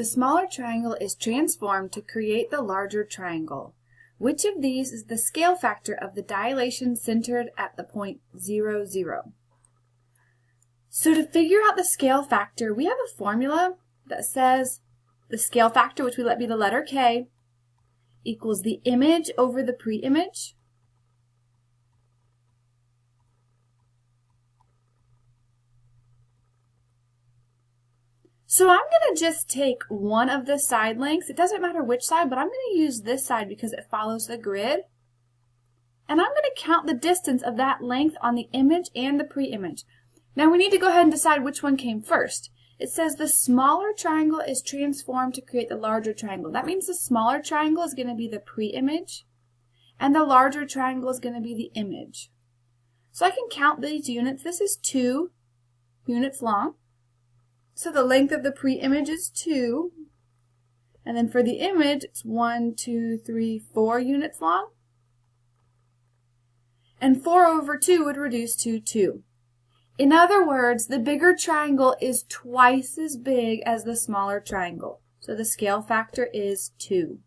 The smaller triangle is transformed to create the larger triangle. Which of these is the scale factor of the dilation centered at the point 0, 0? So to figure out the scale factor, we have a formula that says the scale factor, which we let be the letter K, equals the image over the pre-image. So I'm going to just take one of the side lengths. It doesn't matter which side, but I'm going to use this side because it follows the grid. And I'm going to count the distance of that length on the image and the pre-image. Now we need to go ahead and decide which one came first. It says the smaller triangle is transformed to create the larger triangle. That means the smaller triangle is going to be the pre-image, and the larger triangle is going to be the image. So I can count these units. This is 2 units long. So the length of the pre-image is 2. And then for the image, it's 1, 2, 3, 4 units long. And 4 over 2 would reduce to 2. In other words, the bigger triangle is twice as big as the smaller triangle. So the scale factor is 2.